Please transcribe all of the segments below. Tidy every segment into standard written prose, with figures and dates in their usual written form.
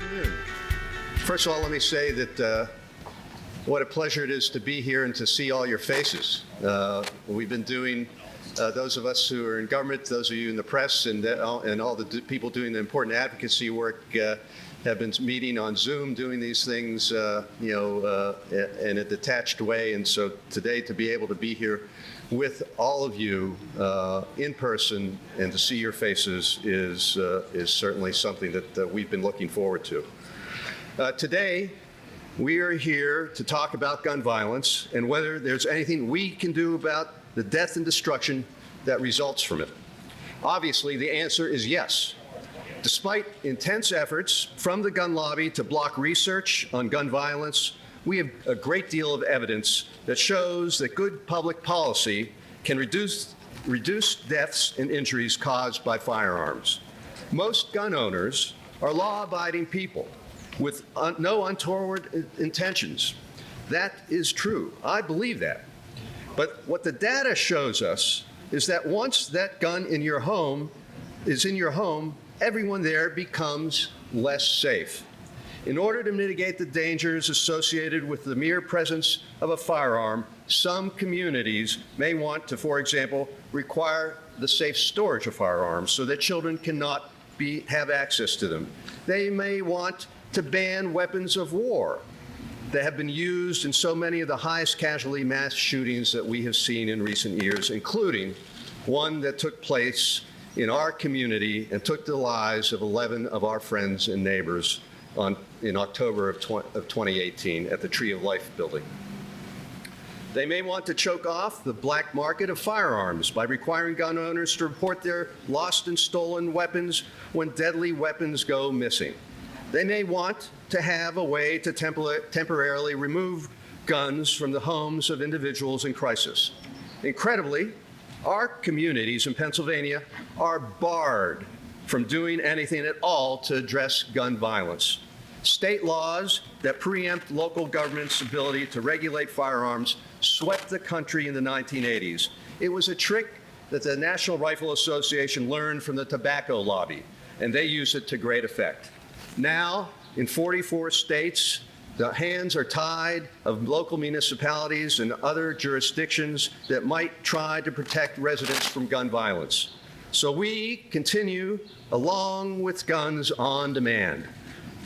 afternoon. First of all, let me say that what a pleasure it is to be here and to see all your faces. We've been doing, those of us who are in government, those of you in the press, and all the people doing the important advocacy work have been meeting on Zoom, doing these things, in a detached way. And so today, to be able to be here with all of you in person and to see your faces is certainly something that we've been looking forward to. Today, we are here to talk about gun violence and whether there's anything we can do about the death and destruction that results from it. Obviously, the answer is yes. Despite intense efforts from the gun lobby to block research on gun violence, we have a great deal of evidence that shows that good public policy can reduce deaths and injuries caused by firearms. Most gun owners are law-abiding people with no untoward intentions. That is true. I believe that. But what the data shows us is that once that gun is in your home, everyone there becomes less safe. In order to mitigate the dangers associated with the mere presence of a firearm, some communities may want to, for example, require the safe storage of firearms so that children cannot have access to them. They may want to ban weapons of war that have been used in so many of the highest casualty mass shootings that we have seen in recent years, including one that took place in our community and took the lives of 11 of our friends and neighbors in October of 2018 at the Tree of Life building. They may want to choke off the black market of firearms by requiring gun owners to report their lost and stolen weapons when deadly weapons go missing. They may want to have a way to temporarily remove guns from the homes of individuals in crisis. Incredibly, our communities in Pennsylvania are barred from doing anything at all to address gun violence. State laws that preempt local government's ability to regulate firearms swept the country in the 1980s. It was a trick that the National Rifle Association learned from the tobacco lobby, and they used it to great effect. Now, in 44 states, the hands are tied of local municipalities and other jurisdictions that might try to protect residents from gun violence. So we continue along with guns on demand.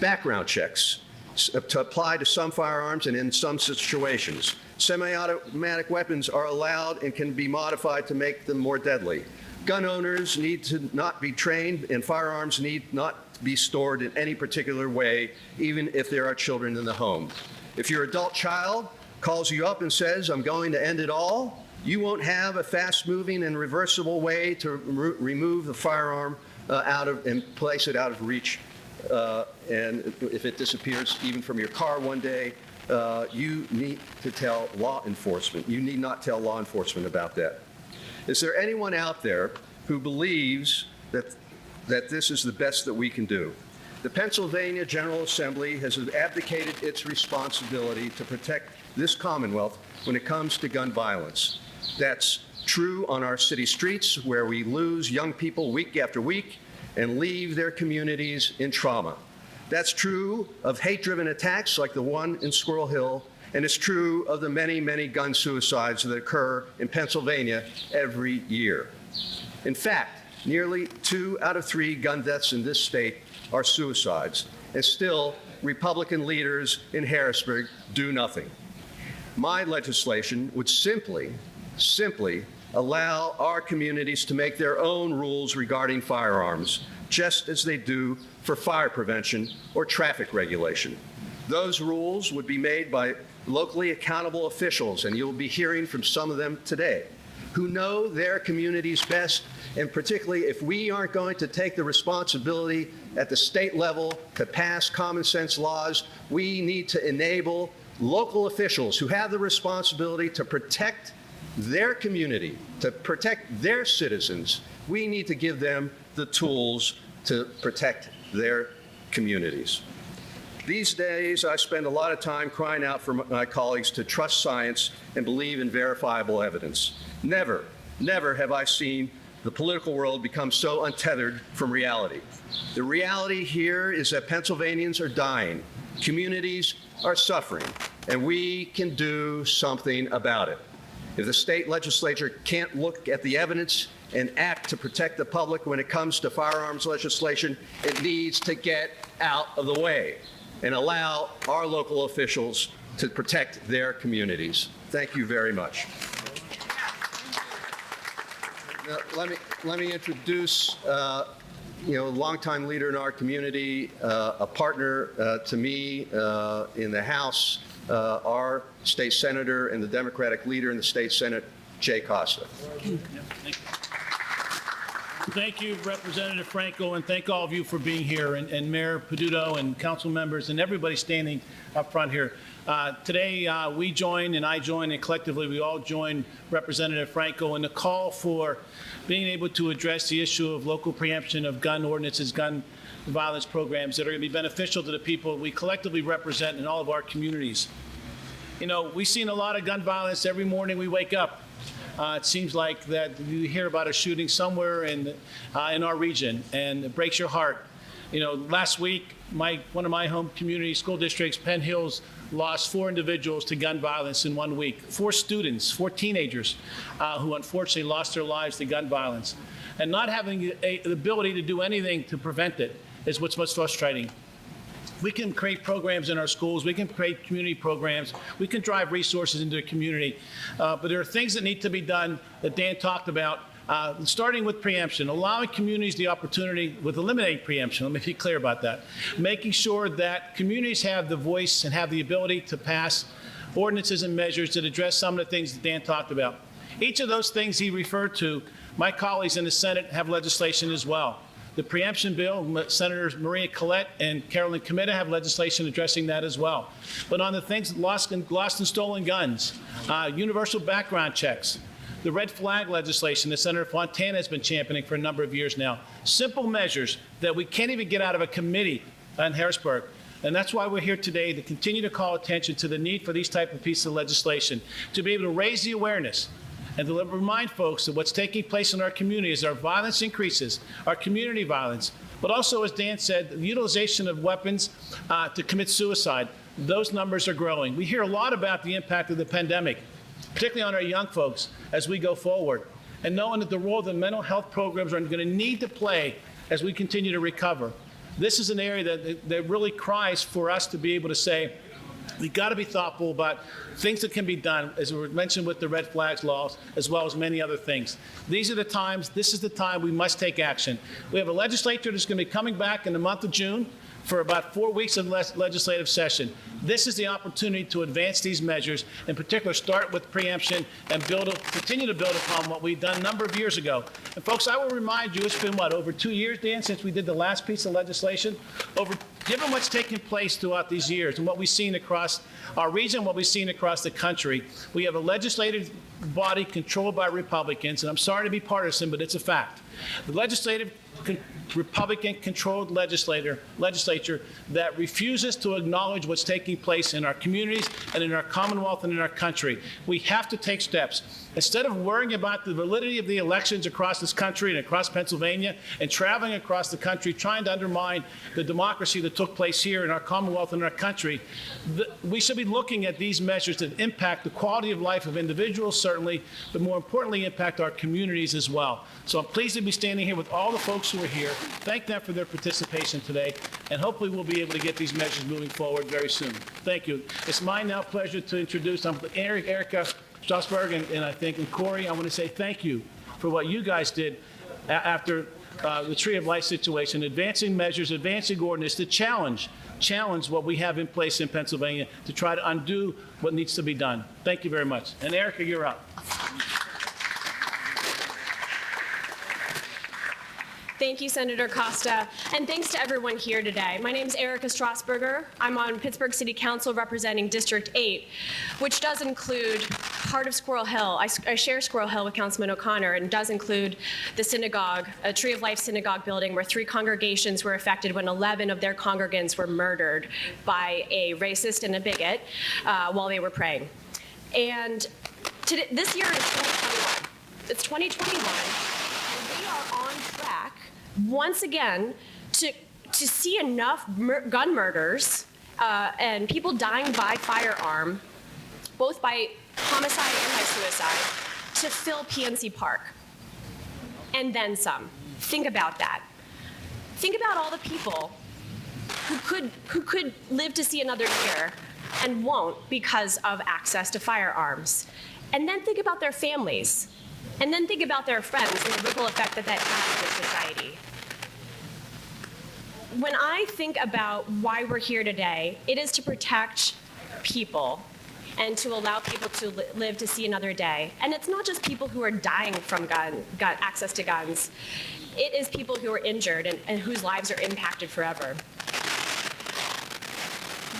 Background checks to apply to some firearms and in some situations. Semi-automatic weapons are allowed and can be modified to make them more deadly. Gun owners need to not be trained, and firearms need not be stored in any particular way, even if there are children in the home. If your adult child calls you up and says, "I'm going to end it all," you won't have a fast-moving and reversible way to remove the firearm and place it out of reach. And if it disappears even from your car one day, you need to tell law enforcement. You need not tell law enforcement about that. Is there anyone out there who believes that this is the best that we can do? The Pennsylvania General Assembly has abdicated its responsibility to protect this Commonwealth when it comes to gun violence. That's true on our city streets, where we lose young people week after week and leave their communities in trauma. That's true of hate-driven attacks like the one in Squirrel Hill, and it's true of the many, many gun suicides that occur in Pennsylvania every year. In fact, nearly 2 out of 3 gun deaths in this state are suicides, and still, Republican leaders in Harrisburg do nothing. My legislation would simply allow our communities to make their own rules regarding firearms, just as they do for fire prevention or traffic regulation. Those rules would be made by locally accountable officials, and you'll be hearing from some of them today, who know their communities best, and particularly if we aren't going to take the responsibility at the state level to pass common sense laws, we need to enable local officials who have the responsibility to protect their community, to protect their citizens. We need to give them the tools to protect their communities. These days, I spend a lot of time crying out for my colleagues to trust science and believe in verifiable evidence. Never have I seen the political world becomes so untethered from reality. The reality here is that Pennsylvanians are dying, communities are suffering, and we can do something about it. If the state legislature can't look at the evidence and act to protect the public when it comes to firearms legislation, it needs to get out of the way and allow our local officials to protect their communities. Thank you very much. Now, let me introduce a longtime leader in our community, a partner to me in the House, our state senator and the Democratic leader in the state Senate, Jay Costa. Thank you, Representative Frankel, and thank all of you for being here, and Mayor Peduto and council members and everybody standing up front here. Today, we join, and I join, and collectively we all join Representative Frankel in the call for being able to address the issue of local preemption of gun ordinances, gun violence programs that are going to be beneficial to the people we collectively represent in all of our communities. You know, we've seen a lot of gun violence every morning we wake up. It seems like that you hear about a shooting somewhere in our region, and it breaks your heart. You know, last week, one of my home community school districts, Penn Hills, lost 4 individuals to gun violence in 1 week. 4 students, 4 teenagers, who unfortunately lost their lives to gun violence. And not having the ability to do anything to prevent it is what's most frustrating. We can create programs in our schools. We can create community programs. We can drive resources into the community. But there are things that need to be done that Dan talked about, starting with preemption, allowing communities the opportunity with eliminating preemption. Let me be clear about that. Making sure that communities have the voice and have the ability to pass ordinances and measures that address some of the things that Dan talked about. Each of those things he referred to, my colleagues in the Senate have legislation as well. The preemption bill, Senators Maria Collette and Carolyn Comita have legislation addressing that as well. But on the things, lost and stolen guns, universal background checks, the red flag legislation that Senator Fontana has been championing for a number of years now, simple measures that we can't even get out of a committee in Harrisburg. And that's why we're here today, to continue to call attention to the need for these type of pieces of legislation, to be able to raise the awareness and to remind folks that what's taking place in our community as our violence increases, our community violence, but also, as Dan said, the utilization of weapons to commit suicide. Those numbers are growing. We hear a lot about the impact of the pandemic, particularly on our young folks as we go forward, and knowing that the role that mental health programs are going to need to play as we continue to recover. This is an area that really cries for us to be able to say, we've got to be thoughtful about things that can be done, as we mentioned with the red flags laws, as well as many other things. These are the times, this is the time we must take action. We have a legislature that's going to be coming back in the month of June for about 4 weeks of legislative session. This is the opportunity to advance these measures, in particular start with preemption and continue to build upon what we've done a number of years ago. And folks, I will remind you, it's been what, over 2 years, Dan, since we did the last piece of legislation? Given what's taken place throughout these years and what we've seen across our region, what we've seen across the country, we have a legislative body controlled by Republicans, and I'm sorry to be partisan, but it's a fact. The legislative Republican-controlled legislature that refuses to acknowledge what's taking place in our communities and in our Commonwealth and in our country. We have to take steps. Instead of worrying about the validity of the elections across this country and across Pennsylvania and traveling across the country trying to undermine the democracy that took place here in our Commonwealth and our country, we should be looking at these measures that impact the quality of life of individuals, certainly, but more importantly, impact our communities as well. So I'm pleased to be standing here with all the folks who are here. Thank them for their participation today, and hopefully we'll be able to get these measures moving forward very soon. Thank you. It's my now pleasure to introduce Erica Strasberg and I think, and Corey. I want to say thank you for what you guys did after the Tree of Life situation, advancing measures, advancing ordinance to challenge what we have in place in Pennsylvania to try to undo what needs to be done. Thank you very much. And Erica, you're up. Thank you, Senator Costa, and thanks to everyone here today. My name is Erica Strasberger. I'm on Pittsburgh City Council representing District 8, which does include part of Squirrel Hill. I share Squirrel Hill with Councilman O'Connor, and does include the synagogue, a Tree of Life synagogue building where 3 congregations were affected when 11 of their congregants were murdered by a racist and a bigot while they were praying. And this year is 2021. It's 2021. once again, to see enough gun murders and people dying by firearm, both by homicide and by suicide, to fill PNC Park. And then some. Think about that. Think about all the people who could live to see another year and won't because of access to firearms. And then think about their families. And then think about their friends and the ripple effect that that has in society. When I think about why we're here today, it is to protect people and to allow people to live to see another day. And it's not just people who are dying from access to guns. It is people who are injured and whose lives are impacted forever.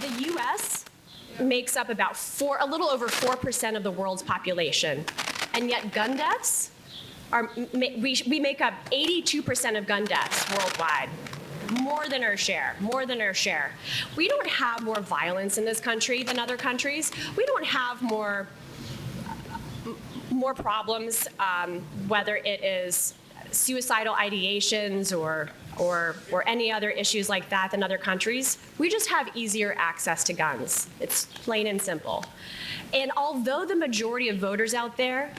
The US makes up about a little over 4% of the world's population. And yet gun deaths, we make up 82% of gun deaths worldwide. More than our share, more than our share. We don't have more violence in this country than other countries. We don't have more problems, whether it is suicidal ideations or any other issues like that than other countries. We just have easier access to guns. It's plain and simple. And although the majority of voters out there,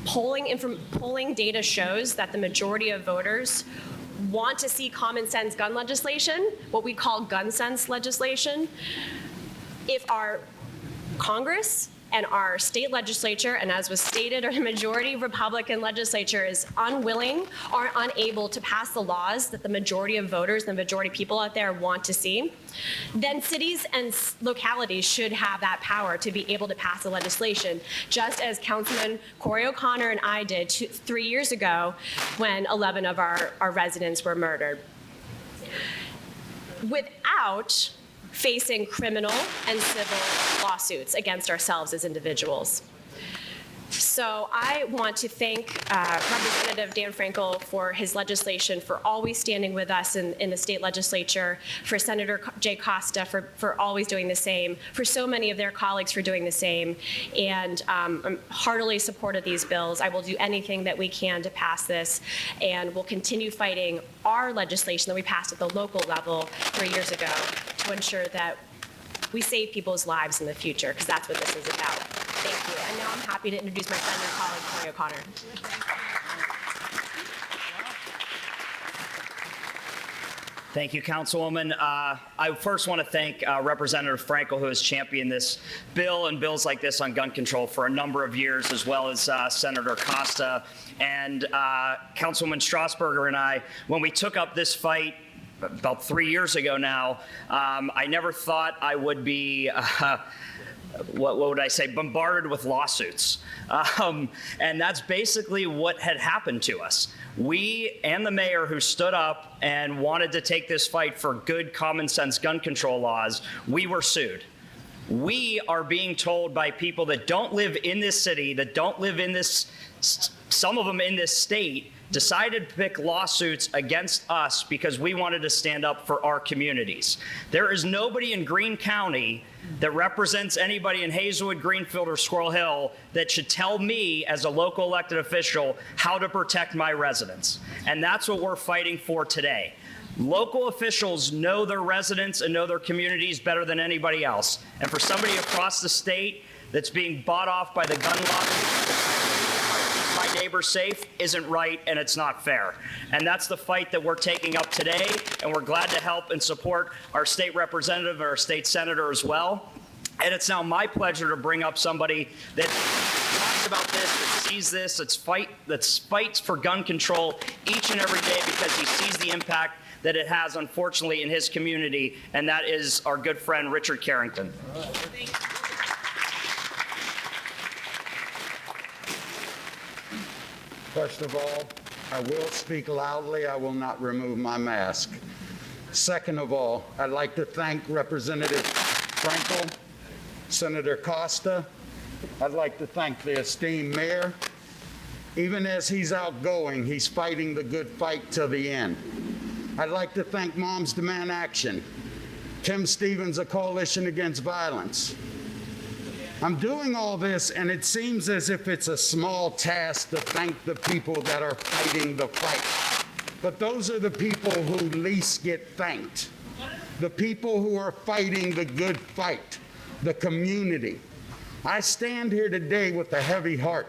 polling data shows that the majority of voters want to see common sense gun legislation, what we call gun sense legislation, if our Congress and our state legislature, and as was stated, our majority Republican legislature is unwilling or unable to pass the laws that the majority of voters, the majority of people out there want to see, then cities and localities should have that power to be able to pass the legislation, just as Councilman Corey O'Connor and I did 3 years ago when 11 of our residents were murdered. Without facing criminal and civil lawsuits against ourselves as individuals. So I want to thank Representative Dan Frankel for his legislation, for always standing with us in the state legislature, for Senator Jay Costa for always doing the same, for so many of their colleagues for doing the same, and I'm heartily supportive of these bills. I will do anything that we can to pass this, and we'll continue fighting our legislation that we passed at the local level 3 years ago to ensure that we save people's lives in the future, because that's what this is about. Thank you. And now I'm happy to introduce my friend and colleague, Corey O'Connor. Thank you, Councilwoman. I first want to thank Representative Frankel, who has championed this bill and bills like this on gun control for a number of years, as well as Senator Costa and Councilwoman Strasburger and I. When we took up this fight about 3 years ago now, I never thought I would be what would I say, bombarded with lawsuits. And that's basically what had happened to us. We and the mayor, who stood up and wanted to take this fight for good common sense gun control laws, we were sued. We are being told by people that don't live in this city, that don't live in this, some of them in this state, decided to pick lawsuits against us because we wanted to stand up for our communities. There is nobody in Greene County that represents anybody in Hazelwood, Greenfield, or Squirrel Hill that should tell me as a local elected official how to protect my residents. And that's what we're fighting for today. Local officials know their residents and know their communities better than anybody else. And for somebody across the state that's being bought off by the gun lobby, my neighbor safe isn't right, and it's not fair. And that's the fight that we're taking up today, and we're glad to help and support our state representative and our state senator as well. And it's now my pleasure to bring up somebody that talks about this, that sees this, that fights for gun control each and every day because he sees the impact that it has, unfortunately, in his community, and that is our good friend Richard Carrington. First of all, I will speak loudly. I will not remove my mask. Second of all, I'd like to thank Representative Frankel, Senator Costa. I'd like to thank the esteemed mayor. Even as he's outgoing, he's fighting the good fight to the end. I'd like to thank Moms Demand Action, Tim Stevens, a Coalition Against Violence. I'm doing all this, and it seems as if it's a small task to thank the people that are fighting the fight. but those are the people who least get thanked. The people who are fighting the good fight, the community. I stand here today with a heavy heart.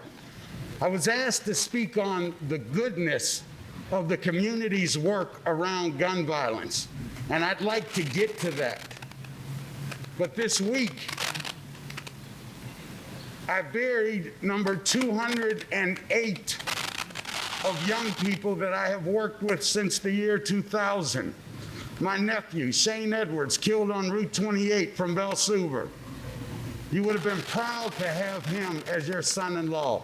I was asked to speak on the goodness of the community's work around gun violence, and I'd like to get to that. But this week, I buried number 208 of young people that I have worked with since the year 2000. My nephew, Shane Edwards, killed on Route 28 from Belsuver. You would have been proud to have him as your son-in-law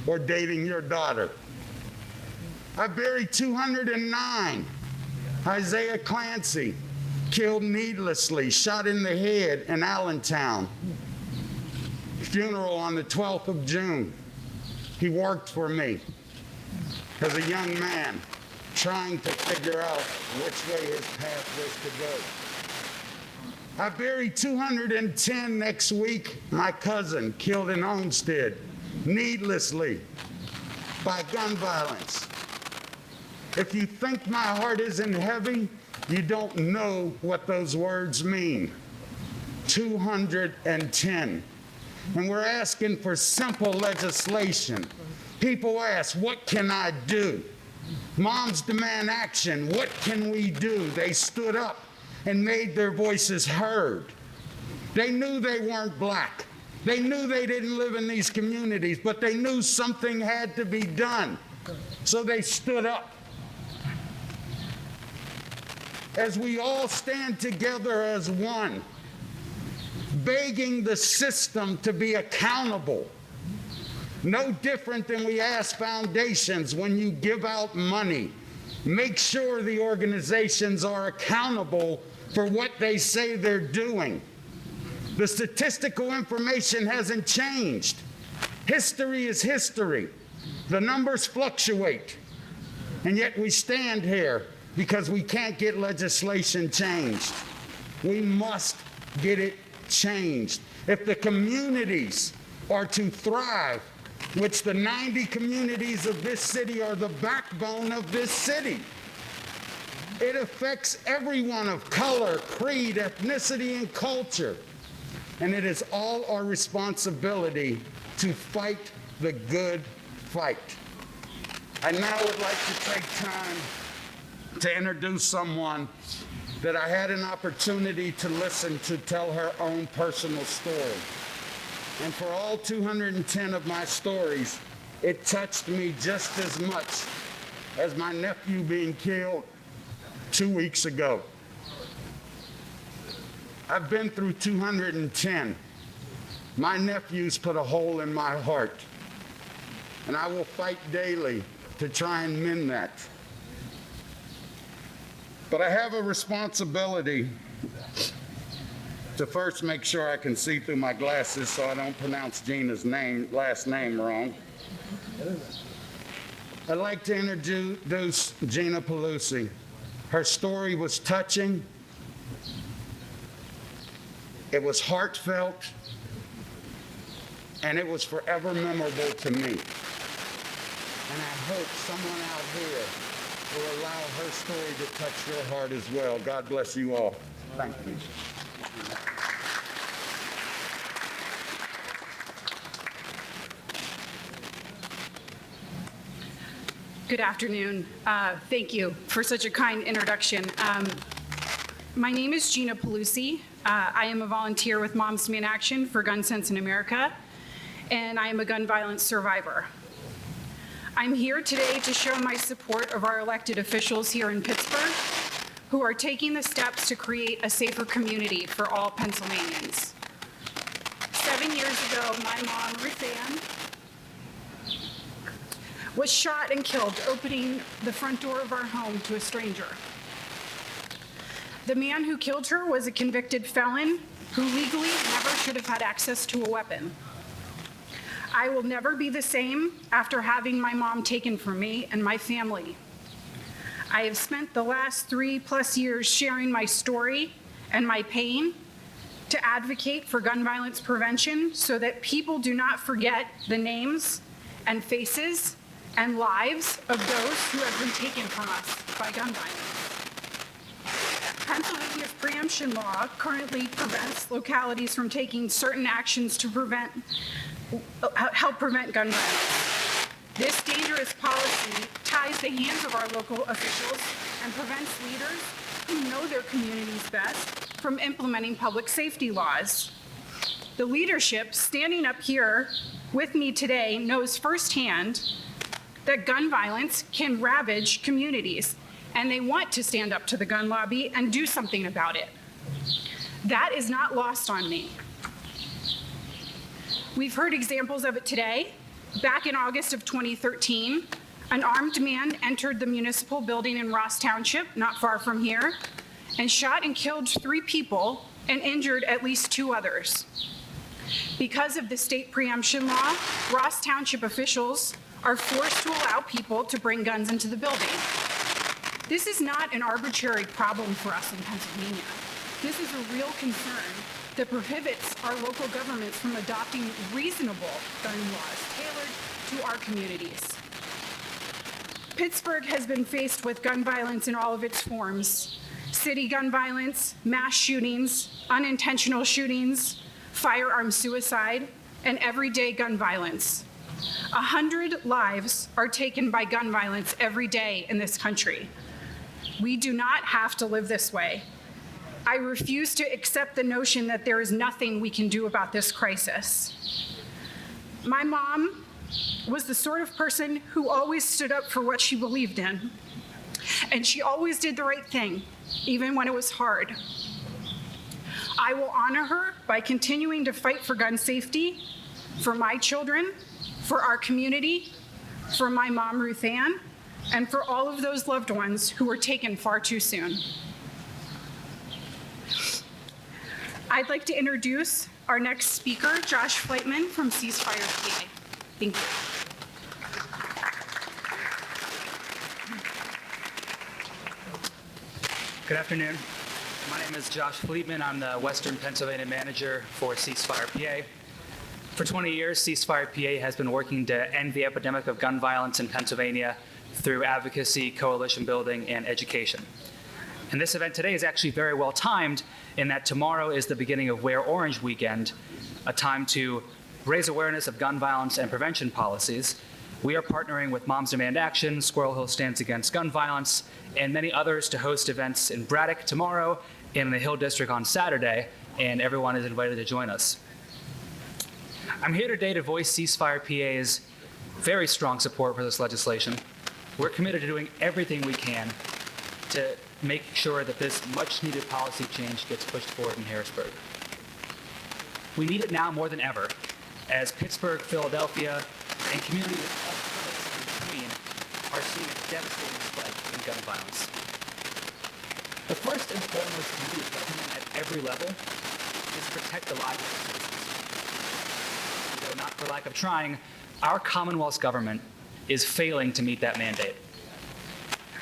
or dating your daughter. I buried 209. Isaiah Clancy, killed needlessly, shot in the head in Allentown. Funeral on the 12th of June. He worked for me as a young man, trying to figure out which way his path was to go. I buried 210 next week. My cousin killed in Olmsted, needlessly, by gun violence. If you think my heart isn't heavy, you don't know what those words mean. 210. And we're asking for simple legislation. People ask, what can I do? Moms demand action. What can we do? They stood up and made their voices heard. They knew they weren't black. They knew they didn't live in these communities, but they knew something had to be done. So they stood up. As we all stand together as one, begging the system to be accountable. No different than we ask foundations when you give out money. Make sure the organizations are accountable for what they say they're doing. The statistical information hasn't changed. History is history. The numbers fluctuate. And yet we stand here because we can't get legislation changed. We must get it changed. If the communities are to thrive, which the 90 communities of this city are the backbone of this city, it affects everyone of color, creed, ethnicity, and culture. And it is all our responsibility to fight the good fight. I now would like to take time to introduce someone that I had an opportunity to listen to tell her own personal story. And for all 210 of my stories, it touched me just as much as my nephew being killed 2 weeks ago. I've been through 210. My nephew's put a hole in my heart, and I will fight daily to try and mend that. But I have a responsibility to first make sure I can see through my glasses so I don't pronounce Gina's last name wrong. I'd like to introduce Gina Pelusi. Her story was touching. It was heartfelt, and it was forever memorable to me. And I hope someone out here will allow her story to touch your heart as well. God bless you all. Thank you. Good afternoon. Thank you for such a kind introduction. My name is Gina Pelusi. I am a volunteer with Moms Demand Action for Gun Sense in America, and I am a gun violence survivor. I'm here today to show my support of our elected officials here in Pittsburgh, who are taking the steps to create a safer community for all Pennsylvanians. 7 years ago, my mom, Ruth Ann, was shot and killed opening the front door of our home to a stranger. The man who killed her was a convicted felon who legally never should have had access to a weapon. I will never be the same after having my mom taken from me and my family. I have spent the last 3+ years sharing my story and my pain to advocate for gun violence prevention so that people do not forget the names and faces and lives of those who have been taken from us by gun violence. Pennsylvania's preemption law currently prevents localities from taking certain actions to help prevent gun violence. This dangerous policy ties the hands of our local officials and prevents leaders who know their communities best from implementing public safety laws. The leadership standing up here with me today knows firsthand that gun violence can ravage communities, and they want to stand up to the gun lobby and do something about it. That is not lost on me. We've heard examples of it today. Back in August of 2013, an armed man entered the municipal building in Ross Township, not far from here, and shot and killed 3 people and injured at least 2 others. Because of the state preemption law, Ross Township officials are forced to allow people to bring guns into the building. This is not an arbitrary problem for us in Pennsylvania. This is a real concern that prohibits our local governments from adopting reasonable gun laws tailored to our communities. Pittsburgh has been faced with gun violence in all of its forms: city gun violence, mass shootings, unintentional shootings, firearm suicide, and everyday gun violence. 100 lives are taken by gun violence every day in this country. We do not have to live this way. I refuse to accept the notion that there is nothing we can do about this crisis. My mom was the sort of person who always stood up for what she believed in, and she always did the right thing, even when it was hard. I will honor her by continuing to fight for gun safety, for my children, for our community, for my mom, Ruth Ann, and for all of those loved ones who were taken far too soon. I'd like to introduce our next speaker, Josh Fleitman from Ceasefire PA. Thank you. Good afternoon. My name is Josh Fleitman. I'm the Western Pennsylvania manager for Ceasefire PA. For 20 years, Ceasefire PA has been working to end the epidemic of gun violence in Pennsylvania through advocacy, coalition building, and education. And this event today is actually very well timed in that tomorrow is the beginning of Wear Orange Weekend, a time to raise awareness of gun violence and prevention policies. We are partnering with Moms Demand Action, Squirrel Hill Stands Against Gun Violence, and many others to host events in Braddock tomorrow and in the Hill District on Saturday, and everyone is invited to join us. I'm here today to voice Ceasefire PA's very strong support for this legislation. We're committed to doing everything we can to make sure that this much-needed policy change gets pushed forward in Harrisburg. We need it now more than ever, as Pittsburgh, Philadelphia, and communities in between are seeing a devastating spike in gun violence. The first and foremost duty of government at every level is to protect the lives of citizens. Though not for lack of trying, our Commonwealth's government is failing to meet that mandate.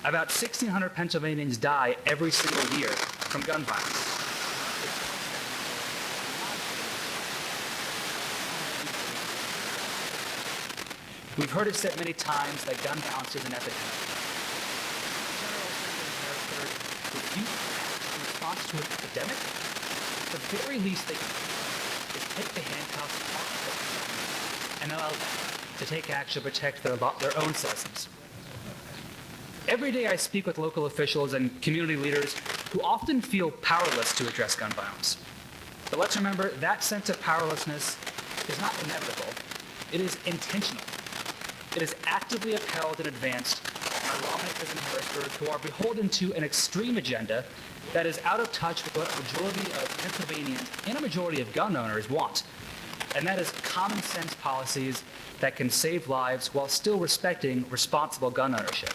About 1,600 Pennsylvanians die every single year from gun violence. We've heard it said many times that gun violence is an epidemic. General Assembly in response to an epidemic, the very least they can do is take the handcuffs off of and allow them to take action to protect their own citizens. Every day I speak with local officials and community leaders who often feel powerless to address gun violence. But let's remember that sense of powerlessness is not inevitable. It is intentional. It is actively upheld and advanced by lawmakers in Harrisburg who are beholden to an extreme agenda that is out of touch with what a majority of Pennsylvanians and a majority of gun owners want. And that is common sense policies that can save lives while still respecting responsible gun ownership.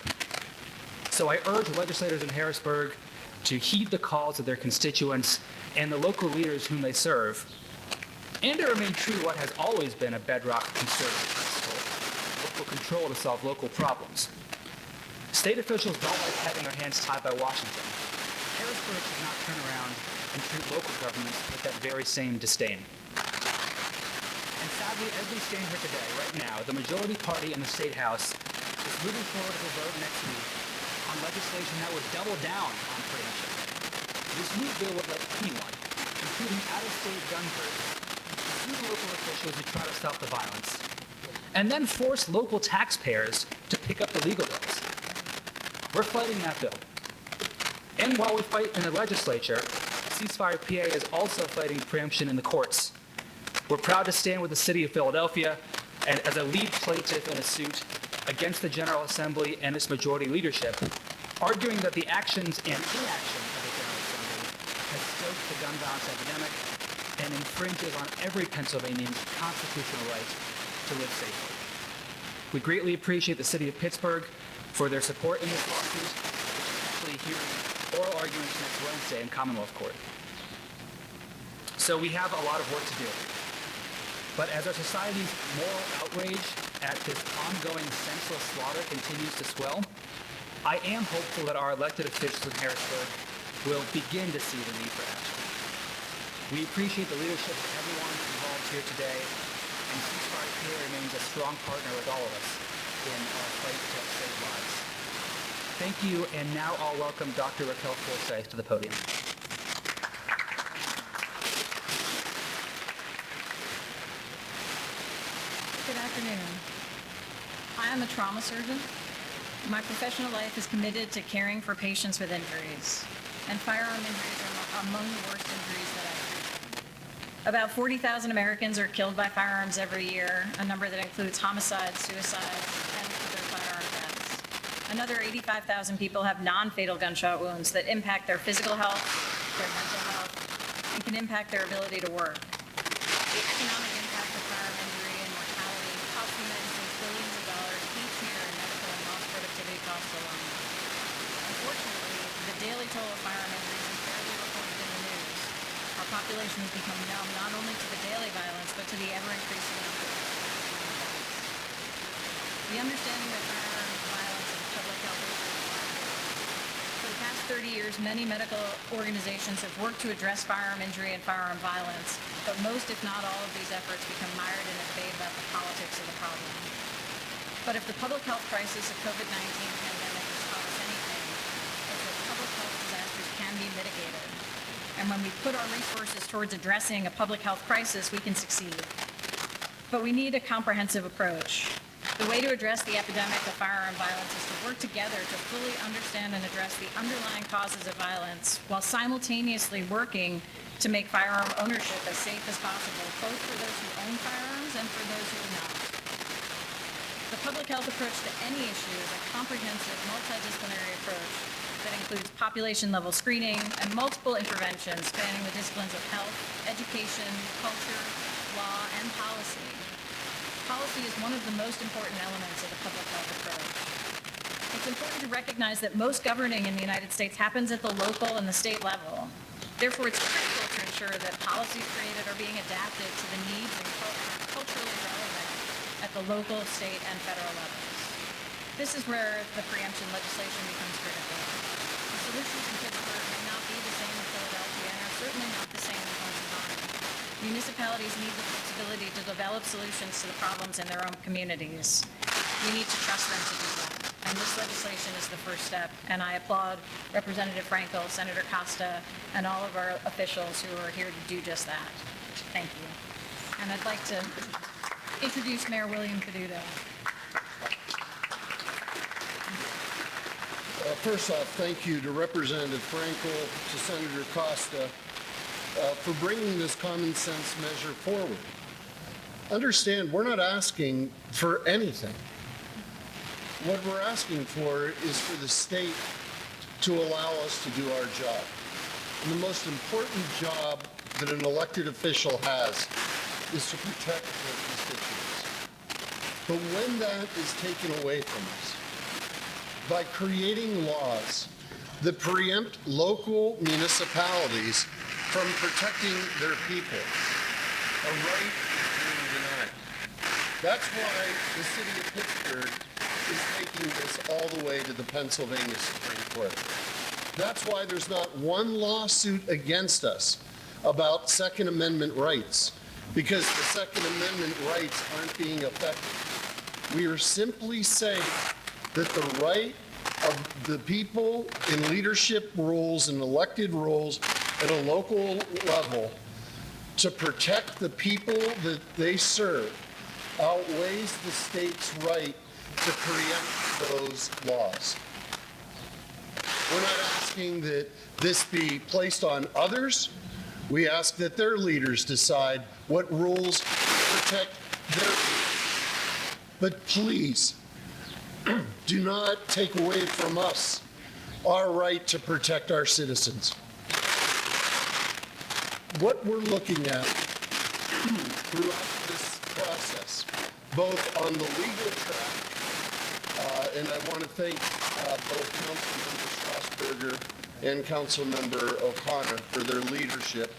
So I urge legislators in Harrisburg to heed the calls of their constituents and the local leaders whom they serve, and to remain true to what has always been a bedrock conservative principle: local control to solve local problems. State officials don't like having their hands tied by Washington. Harrisburg should not turn around and treat local governments with that very same disdain. And sadly, as we stand here today, right now, the majority party in the State House is moving forward with a vote next week on legislation that would double down on preemption. This new bill would let anyone, including out-of-state gun birds, sue local officials who try to stop the violence, and then force local taxpayers to pick up the legal bills. We're fighting that bill. And while we fight in the legislature, Ceasefire PA is also fighting preemption in the courts. We're proud to stand with the city of Philadelphia and as a lead plaintiff in a suit against the General Assembly and its majority leadership, arguing that the actions and inaction of the General Assembly has stoked the gun violence epidemic and infringes on every Pennsylvanian's constitutional right to live safely. We greatly appreciate the city of Pittsburgh for their support in this lawsuit, which is actually hearing oral arguments next Wednesday in Commonwealth Court. So we have a lot of work to do. But as our society's moral outrage at this ongoing senseless slaughter continues to swell, I am hopeful that our elected officials in Harrisburg will begin to see the need for action. We appreciate the leadership of everyone involved here today, and Ceasefire PA remains a strong partner with all of us in our fight to save lives. Thank you, and now I'll welcome Dr. Raquel Forsyth to the podium. Good afternoon. I am a trauma surgeon. My professional life is committed to caring for patients with injuries, and firearm injuries are among the worst injuries that I treat. About 40,000 Americans are killed by firearms every year, a number that includes homicides, suicides, and other firearm deaths. Another 85,000 people have non-fatal gunshot wounds that impact their physical health, their mental health, and can impact their ability to work. The economic impact of firearm injury and mortality costs the United States billions of dollars each year in medical and lost productivity costs alone. Unfortunately, the daily toll of firearm injuries is barely reported in the news. Our population has become numb not only to the daily violence, but to the ever-increasing number of deaths. The understanding that firearm violence is a public health issue is vital. For the past 30 years, many medical organizations have worked to address firearm injury and firearm violence, but most, if not all, of these efforts become mired in a debate about the politics of the problem. But if the public health crisis of COVID-19 pandemic has taught us anything, it's that public health disasters can be mitigated. And when we put our resources towards addressing a public health crisis, we can succeed. But we need a comprehensive approach. The way to address the epidemic of firearm violence is to work together to fully understand and address the underlying causes of violence while simultaneously working to make firearm ownership as safe as possible, both for those who own firearms and for those who do not. The public health approach to any issue is a comprehensive, multidisciplinary approach that includes population-level screening and multiple interventions spanning the disciplines of health, education, culture, law, and policy. Policy is one of the most important elements of the public health approach. It's important to recognize that most governing in the United States happens at the local and the state level. Therefore, it's critical to ensure that policies created are being adapted to the needs and are culturally relevant at the local, state, and federal levels. This is where the preemption legislation becomes critical. The solutions in Pittsburgh may not be the same in Philadelphia and are certainly not the same in Pennsylvania. Municipalities need the flexibility to develop solutions to the problems in their own communities. We need to trust them to do that. And this legislation is the first step. And I applaud Representative Frankel, Senator Costa, and all of our officials who are here to do just that. Thank you. And I'd like to introduce Mayor William Peduto. First off, thank you to Representative Frankel, to Senator Costa, for bringing this common sense measure forward. Understand, we're not asking for anything. What we're asking for is for the state to allow us to do our job. And the most important job that an elected official has is to protect their constituents. But when that is taken away from us, by creating laws that preempt local municipalities from protecting their people, a right being denied. That's why the city of Pittsburgh is taking this all the way to the Pennsylvania Supreme Court. That's why there's not one lawsuit against us about Second Amendment rights, because the Second Amendment rights aren't being affected. We are simply saying that the right of the people in leadership roles and elected roles at a local level to protect the people that they serve outweighs the state's right to preempt those laws. We're not asking that this be placed on others. We ask that their leaders decide what rules protect their people. But please, do not take away from us our right to protect our citizens. What we're looking at throughout this process, both on the legal track, and I want to thank both Councilmember Strasburger and Councilmember O'Connor for their leadership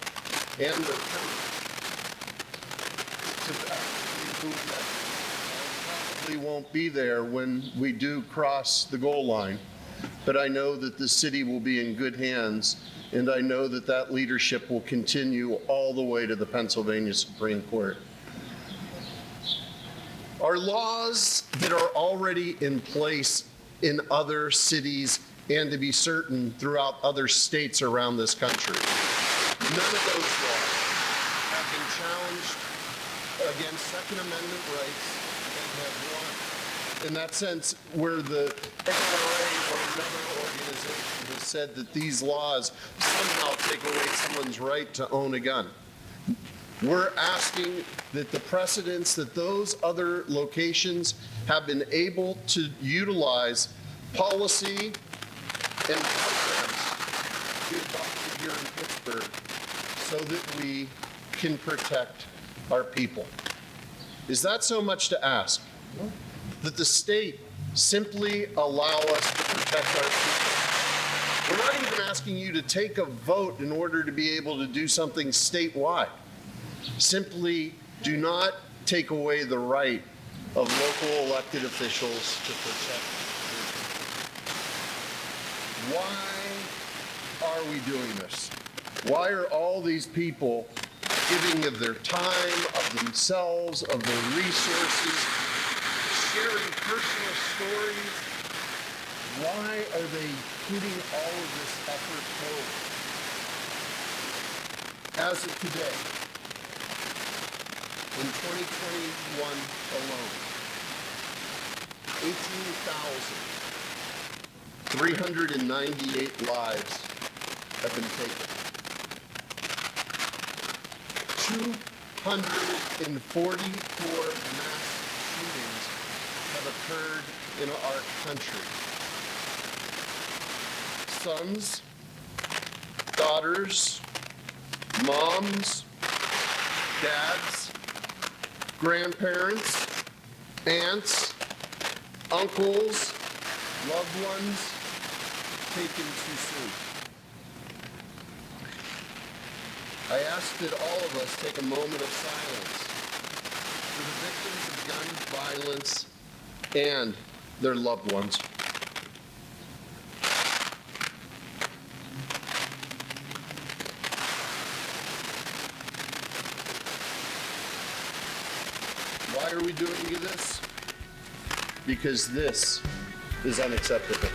and their courage to actually move that. I probably won't be there when we do cross the goal line, but I know that the city will be in good hands, and I know that that leadership will continue all the way to the Pennsylvania Supreme Court. Our laws that are already in place in other cities and, to be certain, throughout other states around this country, none of those laws have been challenged against Second Amendment rights and have won. In that sense, where the NRA or another organization has said that these laws somehow take away someone's right to own a gun. We're asking that the precedents that those other locations have been able to utilize policy and programs to be adopted here in Pittsburgh so that we can protect our people. Is that so much to ask? That the state simply allow us to protect our people? We're not even asking you to take a vote in order to be able to do something statewide. Simply do not take away the right of local elected officials to protect their people. Why are we doing this? Why are all these people giving of their time, of themselves, of their resources, sharing personal stories? Why are they putting all of this effort forward? As of today, in 2021 alone, 18,398 lives have been taken. 244 mass shootings have occurred in our country. Sons, daughters, moms, dads, grandparents, aunts, uncles, loved ones taken too soon. I ask that all of us take a moment of silence for the victims of gun violence and their loved ones. Why are we doing this? Because this is unacceptable.